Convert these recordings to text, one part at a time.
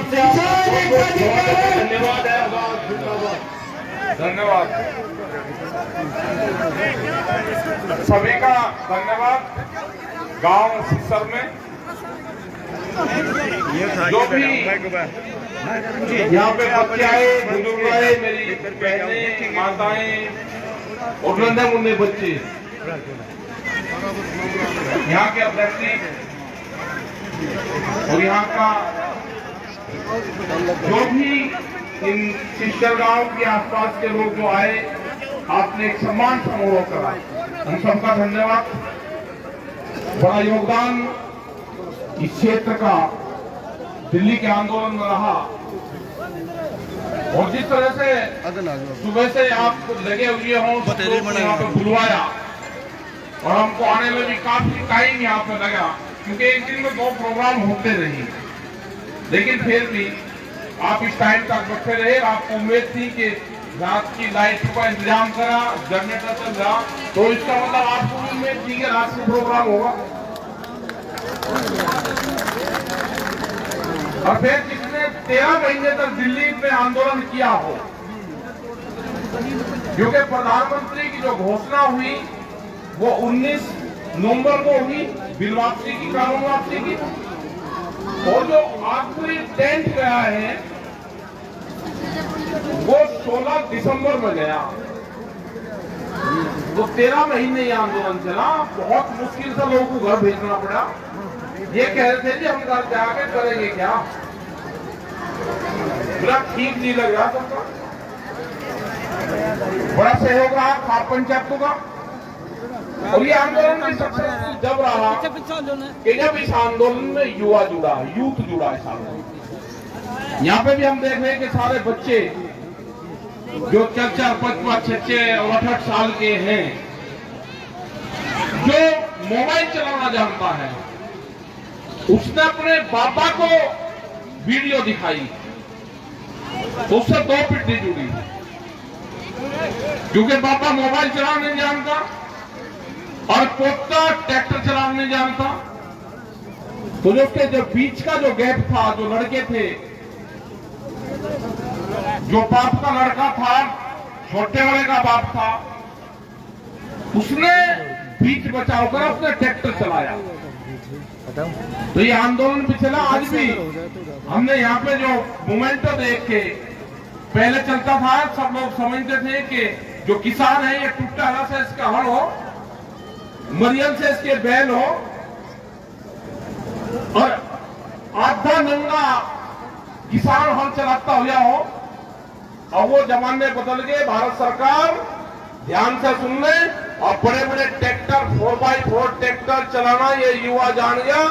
से धन्यवाद है। धन्यवाद सभी का धन्यवाद। गांव सिसर में जो भी यहाँ पे बच्चे आए, बुजुर्ग आए, मेरी बहनें, माताएं और नन्हे मुन्ने बच्चे, यहाँ के अभ्यर्थी और यहाँ का जो भी इन सिस्टर गांव के आसपास के लोग जो आए, आपने एक सम्मान समारोह करा, हम सबका धन्यवाद। बड़ा योगदान इस क्षेत्र का दिल्ली के आंदोलन में रहा और जिस तरह से सुबह से आप लगे हुए हों, यहाँ पे बुलवाया और हमको आने में भी काफी टाइम यहाँ पे लगा, क्योंकि एक दिन में 2 प्रोग्राम होते रहे, लेकिन फिर भी आप इस टाइम तक बैठे रहे। आपको उम्मीद थी कि रात की लाइट का इंतजाम करा, जनरेटर चल रहा, तो इसका मतलब आपको उम्मीद थी कि रात को प्रोग्राम होगा। और फिर जिसने 13 महीने तक दिल्ली में आंदोलन किया हो, क्योंकि प्रधानमंत्री की जो घोषणा हुई वो 19 नवंबर को हुई, बिल वापसी की, कानून वापसी की, और जो आखिरी टेंट गया है वो 16 दिसंबर में गया। तो 13 महीने ये आंदोलन चला। बहुत मुश्किल से लोगों को घर भेजना पड़ा। ये कह रहे थे कि हम घर जाके करेंगे क्या, बड़ा ठीक नहीं लग रहा सबका। बड़ा सहयोग रहा खाप पंचायतों का। और ये आंदोलन भी सक्सेसफुल जब रहा कि जब इस आंदोलन में युवा जुड़ा, यूथ जुड़ा इस आंदोलन। यहाँ पे भी हम देख रहे हैं कि सारे बच्चे जो 4-4, 5-5, 6-6 और 8-8 साल के हैं, जो मोबाइल चलाना जानता है, उसने अपने पापा को वीडियो दिखाई, तो उससे 2 पीढ़ी जुड़ी, क्योंकि पापा मोबाइल चलाना नहीं जानता और पोता ट्रैक्टर चलाना नहीं जानता। तो जो उसके जो बीच का जो गैप था, जो लड़के थे, जो बाप का लड़का था, छोटे वाले का बाप था, उसने बीच बचाव कर उसने ट्रैक्टर चलाया। तो ये आंदोलन भी चला। आज भी हमने यहाँ पे जो मोमेंटो देख के, पहले चलता था, सब लोग समझते थे कि जो किसान है ये टूटा से इसका हल हो, मरियम से इसके बैल हो, और आधा नंगा किसान हल चलाता हुआ हो। और वो जमाने बदल गए। भारत सरकार ध्यान से सुन ले, और बड़े बड़े ट्रैक्टर 4x4 ट्रैक्टर चलाना ये युवा जान गया।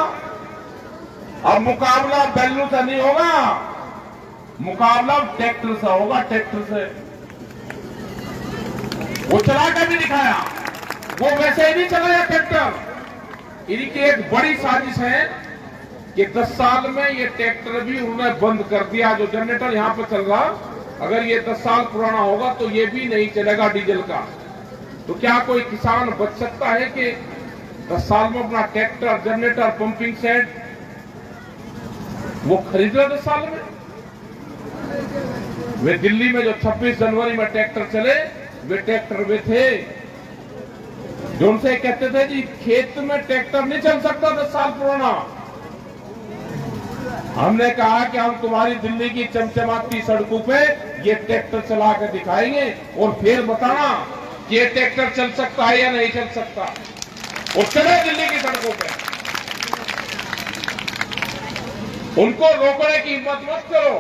अब मुकाबला बैलों से नहीं होगा, मुकाबला ट्रैक्टर से होगा, ट्रैक्टर से। वो चला के भी दिखाया, वो वैसे ही नहीं चलाया ट्रैक्टर। इनकी एक बड़ी साजिश है कि 10 साल में ये ट्रैक्टर भी उन्होंने बंद कर दिया। जो जनरेटर यहाँ पे चल रहा, अगर ये 10 साल पुराना होगा तो ये भी नहीं चलेगा डीजल का। तो क्या कोई किसान बच सकता है कि 10 साल में अपना ट्रैक्टर, जनरेटर, पंपिंग सेट वो खरीद रहे 10 साल में? वे दिल्ली में जो 26 जनवरी में ट्रैक्टर चले, वे ट्रैक्टर वे थे जो उनसे कहते थे जी खेत में ट्रैक्टर नहीं चल सकता 10 साल पुराना। हमने कहा कि हम तुम्हारी दिल्ली की चमचमाती सड़कों पे ये ट्रैक्टर चला कर दिखाएंगे और फिर बताना कि ये ट्रैक्टर चल सकता है या नहीं चल सकता, और चले दिल्ली की सड़कों पे। उनको रोकने की हिम्मत मत करो।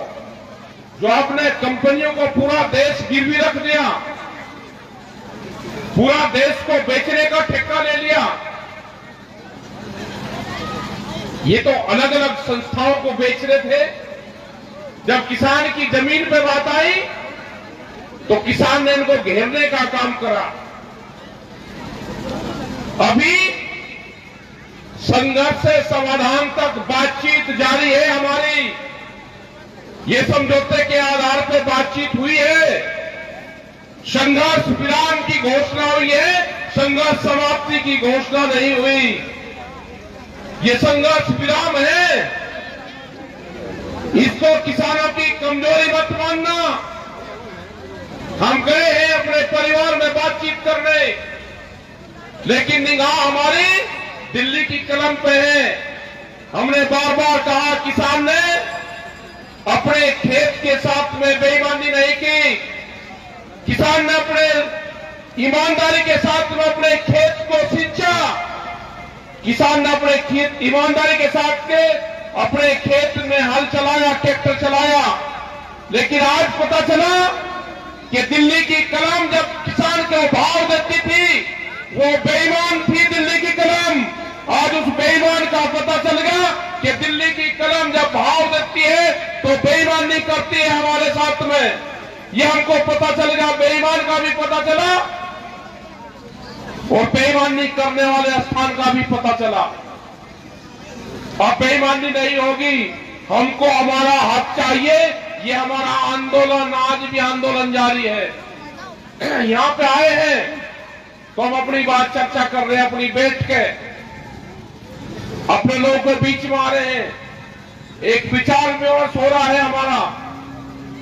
जो आपने कंपनियों को पूरा देश गिरवी रख दिया, पूरा देश को बेचने का ठेका ले लिया, ये तो अलग अलग संस्थाओं को बेच रहे थे। जब किसान की जमीन पे बात आई तो किसान ने इनको घेरने का काम करा। अभी संघर्ष से समाधान तक बातचीत जारी है हमारी। ये समझौते के आधार पर बातचीत हुई है, संघर्ष विराम की घोषणा हुई है, संघर्ष समाप्ति की घोषणा नहीं हुई। ये संघर्ष विराम है। इसको किसानों की कमजोरी मत मानना। हम गए हैं अपने परिवार में बातचीत करने, लेकिन निगाह हमारी दिल्ली की कलम पे है। हमने बार बार कहा किसान ने अपने खेत के साथ में बेईमानी नहीं की, किसान ने अपने ईमानदारी के साथ में अपने खेत को सींचा, किसान ने अपने खेत ईमानदारी के साथ के अपने खेत में हल चलाया, ट्रैक्टर चलाया। लेकिन आज पता चला कि दिल्ली की कलम जब किसान को भाव देती थी वो बेईमान थी दिल्ली की कलम। आज उस बेईमान का पता चल गया कि दिल्ली की कलम जब भाव देती है तो बेईमानी करती है हमारे साथ में। ये हमको पता चल गया, बेईमान का भी पता चला और बेईमानी करने वाले स्थान का भी पता चला। अब बेईमानी नहीं होगी, हमको हमारा हक चाहिए। ये हमारा आंदोलन आज भी आंदोलन जारी है। यहां पे आए हैं तो हम अपनी बात चर्चा कर रहे हैं, अपनी बैठ के अपने लोगों के बीच में आ रहे हैं, एक विचार विमर्श हो रहा है हमारा,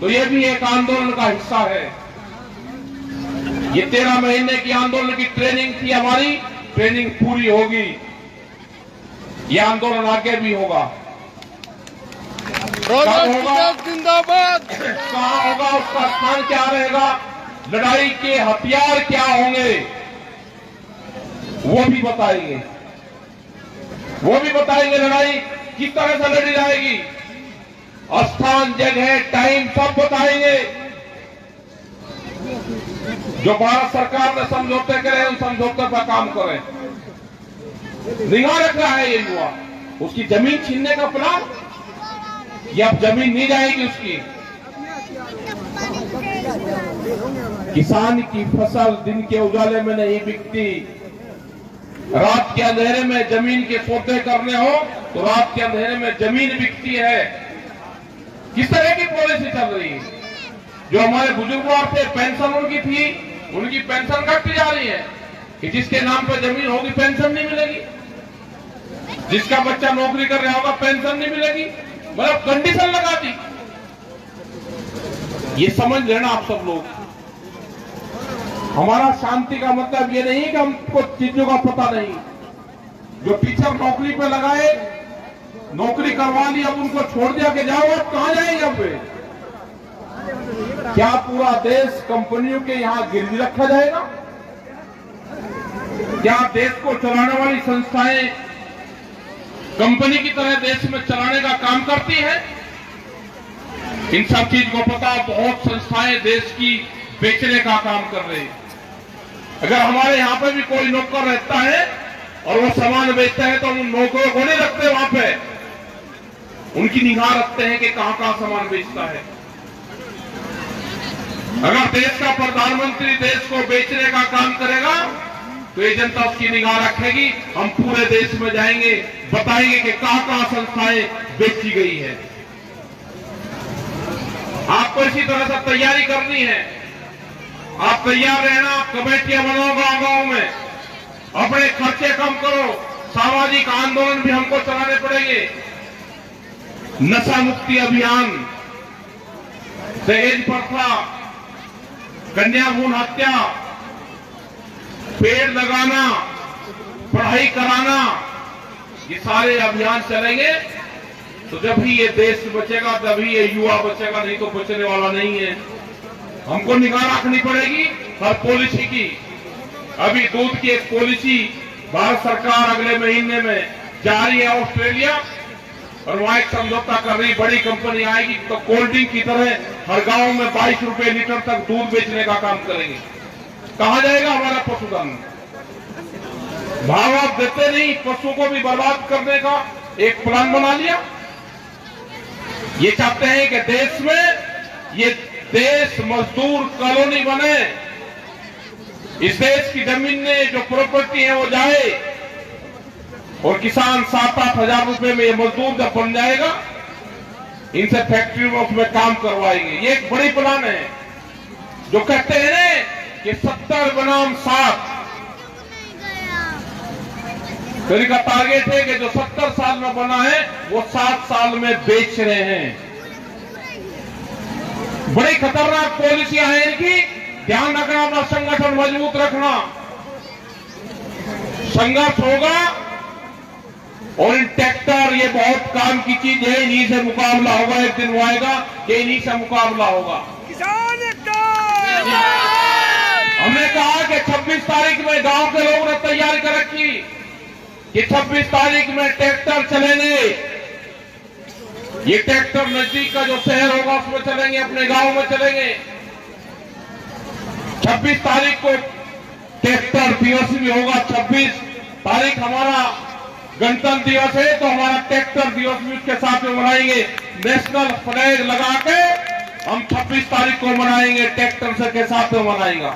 तो ये भी एक आंदोलन का हिस्सा है। ये 13 महीने की आंदोलन की ट्रेनिंग थी हमारी, ट्रेनिंग पूरी होगी, ये आंदोलन आगे भी होगा। जिंदाबाद। कहां होगा, उसका स्थान क्या रहेगा, लड़ाई के हथियार क्या होंगे वो भी बताएंगे, वो भी बताएंगे लड़ाई किस तरह से लड़ी जाएगी, स्थान, जगह, टाइम सब बताएंगे। जो भारत सरकार ने समझौते करे उन समझौते पर काम करें। निगाह रख रहा है ये युवा, उसकी जमीन छीनने का प्लान, ये अब जमीन नहीं जाएगी उसकी। किसान की फसल दिन के उजाले में नहीं बिकती, रात के अंधेरे में जमीन के सौदे करने हो तो रात के अंधेरे में जमीन बिकती है। किस तरह की पॉलिसी चल रही है? जो हमारे बुजुर्गों थे, पेंशन उनकी थी, उनकी पेंशन कटती जा रही है कि जिसके नाम पर जमीन होगी पेंशन नहीं मिलेगी, जिसका बच्चा नौकरी कर रहा होगा पेंशन नहीं मिलेगी। मतलब कंडीशन लगा दी। ये समझ लेना आप सब लोग, हमारा शांति का मतलब ये नहीं कि हमको चीजों का पता नहीं। जो टीचर नौकरी पे लगाए, नौकरी करवा ली, अब उनको छोड़ दिया कि जाओ, अब कहां जाएंगे? अब क्या पूरा देश कंपनियों के यहां गिरवी रखा जाएगा? क्या देश को चलाने वाली संस्थाएं कंपनी की तरह देश में चलाने का काम करती है? इन सब चीज को पता, बहुत संस्थाएं देश की बेचने का काम कर रही है। अगर हमारे यहाँ पे भी कोई नौकर रहता है और वो सामान बेचता है तो हम नौकरों को नहीं रखते वहां पे, उनकी निगाह रखते हैं कि कहां कहां सामान बेचता है। अगर देश का प्रधानमंत्री देश को बेचने का काम करेगा तो ये जनता उसकी निगाह रखेगी। हम पूरे देश में जाएंगे, बताएंगे कि कहां कहां संस्थाएं बेची गई है। आपको इसी तरह से तैयारी करनी है। आप तैयार रहना, कमेटियां बनाओ गांव गांव में, अपने खर्चे कम करो। सामाजिक आंदोलन भी हमको चलाने पड़ेंगे। नशा मुक्ति अभियान, दहेज प्रथा, कन्या भ्रूण हत्या, पेड़ लगाना, पढ़ाई कराना, ये सारे अभियान चलेंगे तो जब ही ये देश बचेगा, तभी ये युवा बचेगा, नहीं तो बचने वाला नहीं है। हमको निगाह रखनी पड़ेगी हर पॉलिसी की। अभी दूध की एक पॉलिसी भारत सरकार अगले महीने में जा रही है ऑस्ट्रेलिया, और वहां एक समझौता कर रही, बड़ी कंपनी आएगी तो कोल्ड ड्रिंक की तरह हर गांव में 22 रुपए लीटर तक दूध बेचने का काम करेंगे। कहां जाएगा हमारा पशुधन? भाव आप देते नहीं, पशु को भी बर्बाद करने का एक प्लान बना लिया। ये चाहते हैं कि देश में ये देश मजदूर कॉलोनी बने, इस देश की जमीन में जो प्रॉपर्टी है वो जाए, और किसान 7-8 हजार रुपए में ये मजदूर जब बन जाएगा, इनसे फैक्ट्री में उसमें काम करवाएंगे। ये एक बड़ी प्लान है। जो कहते हैं ना कि 70 बनाम 60, तो इनका टारगेट है कि जो 70 साल में बना है वो 60 साल में बेच रहे हैं। बड़ी खतरनाक पॉलिसियां हैं इनकी। ध्यान रखना, अपना संगठन मजबूत रखना। संघर्ष होगा और इन ट्रैक्टर, ये बहुत काम की चीज है, इन्हीं से मुकाबला होगा। एक दिन वो आएगा कि इन्हीं से मुकाबला होगा। किसान एकता। हमने कहा कि 26 तारीख में गांव के लोगों ने तैयारी कर रखी कि 26 तारीख में ट्रैक्टर चलेंगे। ये ट्रैक्टर नजदीक का जो शहर होगा उसमें चलेंगे, अपने गांव में चलेंगे। 26 तारीख को ट्रैक्टर दिवस भी होगा। 26 तारीख हमारा गणतंत्र दिवस है, तो हमारा ट्रैक्टर दिवस भी उसके साथ में मनाएंगे। नेशनल फ्लैग लगा के हम 26 तारीख को मनाएंगे, ट्रैक्टर से के साथ में मनाएंगे।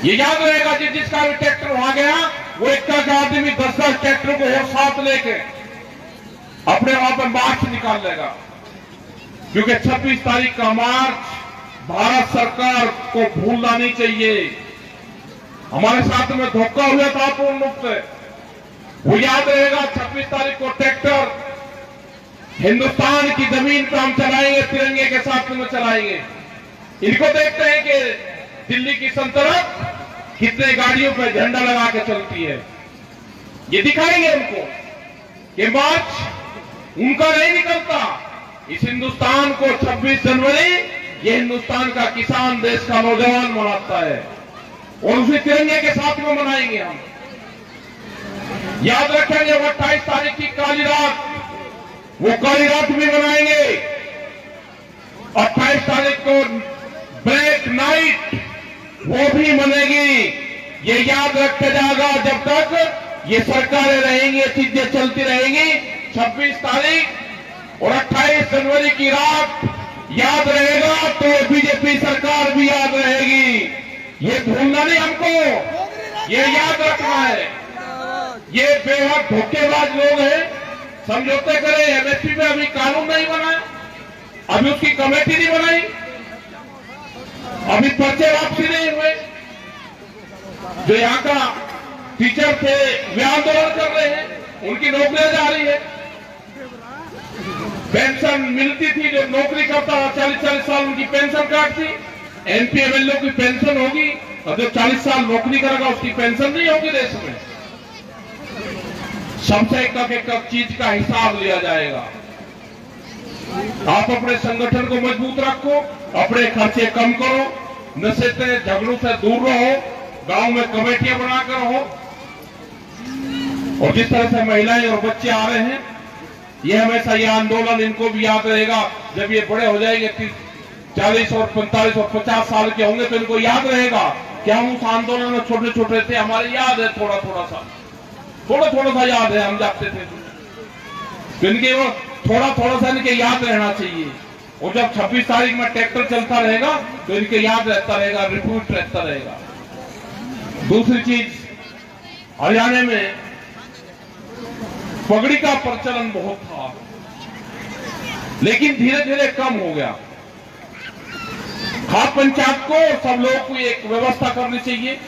ये याद रहेगा कि जिसका भी ट्रैक्टर वहां गया, वो एक आदमी 10-10 ट्रैक्टर को वो साथ लेके अपने वहां पर मार्च निकाल लेगा। क्योंकि 26 तारीख का मार्च भारत सरकार को भूलना नहीं चाहिए। हमारे साथ में धोखा हुआ था पूर्ण रूप से, वो याद रहेगा। 26 तारीख को ट्रैक्टर हिंदुस्तान की जमीन पर हम चलाएंगे, तिरंगे के साथ में चलाएंगे। इनको देखते हैं कि दिल्ली की सल्तनत कितने गाड़ियों पर झंडा लगा के चलती है। ये दिखाएंगे उनको कि मार्च उनका नहीं निकलता। इस हिंदुस्तान को 26 जनवरी ये हिंदुस्तान का किसान, देश का नौजवान मनाता है और उसी तिरंगे के साथ में मनाएंगे हम। याद रखेंगे वो 28 तारीख की काली रात, वो काली रात भी मनाएंगे। 28 तारीख को ब्लैक नाइट वो भी मनेगी। ये याद रखा जाएगा जब तक ये सरकारें रहेंगी, ये चीजें चलती रहेंगी। 26 तारीख और 28 जनवरी की रात याद रहेगा तो बीजेपी सरकार भी याद रहेगी। ये भूलना नहीं हमको, ये याद रखना है। ये बेहद धोखेबाज लोग हैं, समझौते करें। एमएसपी में अभी कानून नहीं बना, अभी उसकी कमेटी नहीं बनाई, अभी पर्चे वापसी नहीं हुए। जो यहाँ का टीचर थे वे आंदोलन कर रहे हैं, उनकी नौकरियां जा रही है। पेंशन मिलती थी, जो नौकरी करता था 40-40 साल उनकी पेंशन कार्ड थी। एमपी एमएलए की पेंशन होगी, और जो 40 साल नौकरी करेगा उसकी पेंशन नहीं होगी। देश में सबसे एक चीज का हिसाब लिया जाएगा। आप अपने संगठन को मजबूत रखो, अपने खर्चे कम करो, नशे से, झगड़ों से दूर रहो, गांव में कमेटियां बनाकर रहो। और जिस तरह से महिलाएं और बच्चे आ रहे हैं, ये हमेशा ये आंदोलन इनको भी याद रहेगा। जब ये बड़े हो जाएंगे 40 और 45 और 50 साल के होंगे, तो इनको याद रहेगा कि हम उस आंदोलन में छोटे छोटे थे। हमारे याद है थोड़ा थोड़ा सा याद है, हम जाते थे। तो इनके वो थोड़ा सा इनके याद रहना चाहिए। और जब 26 तारीख में ट्रैक्टर चलता रहेगा तो इनके याद रहता रहेगा, रिपीट रहता रहेगा। दूसरी चीज, हरियाणा में पगड़ी का प्रचलन बहुत था, लेकिन धीरे धीरे कम हो गया। खाप पंचायत को, सब लोगों को एक व्यवस्था करनी चाहिए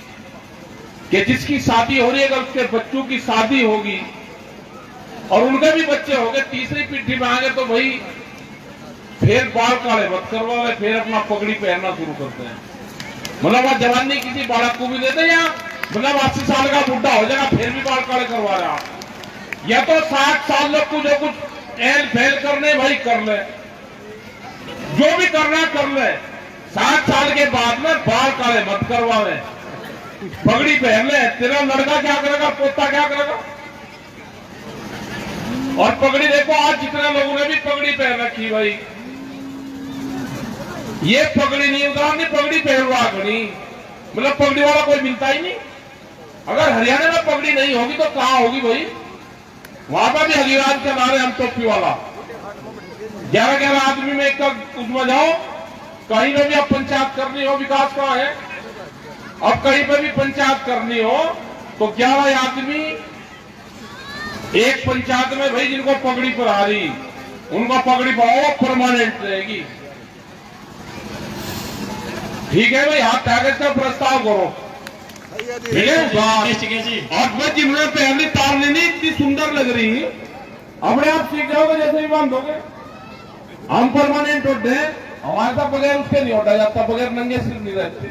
कि जिसकी शादी हो रही है, अगर उसके बच्चों की शादी होगी और उनके भी बच्चे हो गए, तीसरी पीढ़ी में आ गए, तो भाई फिर बाल काले मत करवा, फिर अपना पगड़ी पहनना शुरू करते हैं। मतलब आज जवानी किसी बालक को भी देते हैं, या मतलब 80 साल का बुढ़ा हो जाएगा फिर भी बाल काले करवा रहा। या तो 60 साल लोग को जो कुछ एल फैल करने भाई कर ले, जो भी करना कर ले। 60 साल के बाद में बाल काले मत करवावे, पगड़ी पहन ले। तेरा लड़का क्या करेगा, पोता क्या करेगा। और पगड़ी देखो, आज जितने लोगों ने भी पगड़ी पहन रखी भाई, ये पगड़ी नहीं उतारनी, पगड़ी पहनवा खड़ी। मतलब पगड़ी वाला कोई मिलता ही नहीं। अगर हरियाणा में पगड़ी नहीं होगी तो कहां होगी भाई। वहां पर भी हरिराज के नारे हम टोपी वाला 11-11 आदमी में एक उसमें जाओ, कहीं पर भी अब पंचायत करनी हो, विकास कहां है, अब कहीं पर भी पंचायत करनी हो तो 11 आदमी एक पंचायत में भाई, जिनको पगड़ी पर आ रही उनका पगड़ी पाओ परमानेंट रहेगी। ठीक है भाई, हाथ कागज का प्रस्ताव करो, ठीक है। और मैं जिन्होंने पहली तार लेनी इतनी सुंदर लग रही, अपने आप सीख जाओगे जैसे ही बांधोगे। हम परमानेंट होते हैं, हमारे साथ बगैर उसके नहीं होता जाता, बगैर नंगे सिर नहीं रहते।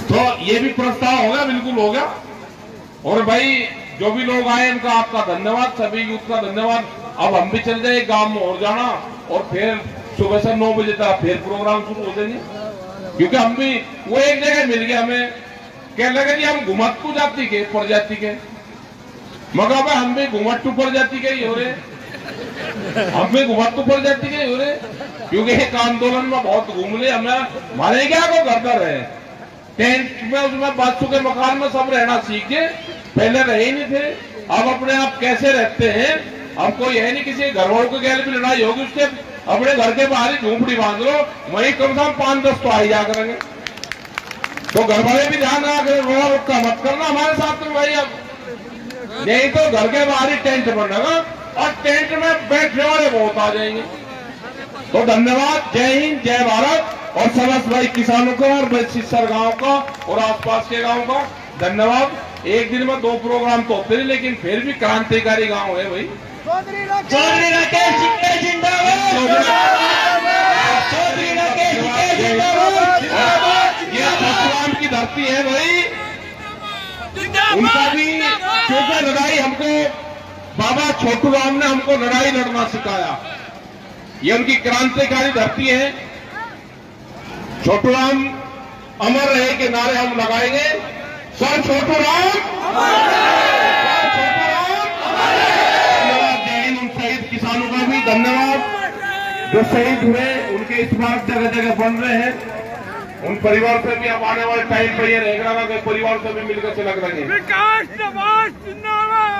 तो ये भी प्रस्ताव हो गया, बिल्कुल हो गया। और भाई जो भी लोग आए इनका आपका धन्यवाद, सभी यूथ का धन्यवाद। अब हम भी चल जाए गांव में और जाना, और फिर सुबह से 9 बजे तक फिर प्रोग्राम शुरू हो जाएंगे, क्योंकि हम भी वो एक जगह मिल गया हमें, कहने लगे जी हम घुमटू जाति के प्रजाति के, मगर भाई हम भी घुमटू प्रजाति के ही हो रहे, हम भी घुमटू प्रजाति के ही हो रहे, क्योंकि एक आंदोलन में बहुत घूम ले हमें, हमारे क्या को घर पर रहे टेंट में, उसमें बादशू के मकान में सब रहना सीख गए, पहले रहे ही नहीं थे। अब अपने आप कैसे रहते हैं, अब कोई है नहीं, किसी घर वालों के गैल भी लड़ाई होगी उसके अपने घर के बाहर ही झूंपड़ी बांध लो, वहीं कम से कम 5-10 तो आई जा करेंगे। तो घर वाले भी ध्यान रखा, रुका मत करना हमारे साथ में भाई, अब नहीं तो घर के बाहर ही टेंट बनेगा और टेंट में बैठने वाले बहुत आ जाएंगे। तो धन्यवाद, जय हिंद, जय भारत, और समस्त भाई किसानों को और सिस्सर गांव का और आसपास के गांव का धन्यवाद। एक दिन में 2 प्रोग्राम तो होते नहीं, लेकिन फिर भी क्रांतिकारी गांव है भाई। चौधरी राकेश शिंदे जिंदाबाद, चौधरी राकेश शिंदे जिंदाबाद। ये छोटूराम की धरती है भाई, उनका भी क्योंकि लड़ाई हमको बाबा छोटूराम ने हमको लड़ाई लड़ना सिखाया, ये उनकी क्रांतिकारी धरती है। छोटूराम अमर रहे के नारे हम लगाएंगे, सर छोटूराम, उन शहीद किसानों का भी धन्यवाद जो शहीद हुए, उनके इस बार जगह जगह बन रहे हैं, उन परिवार से भी अब आने वाले टाइम पर ये रहेगा कि परिवार से भी मिलकर चलक रहे। विकास जिंदाबाद।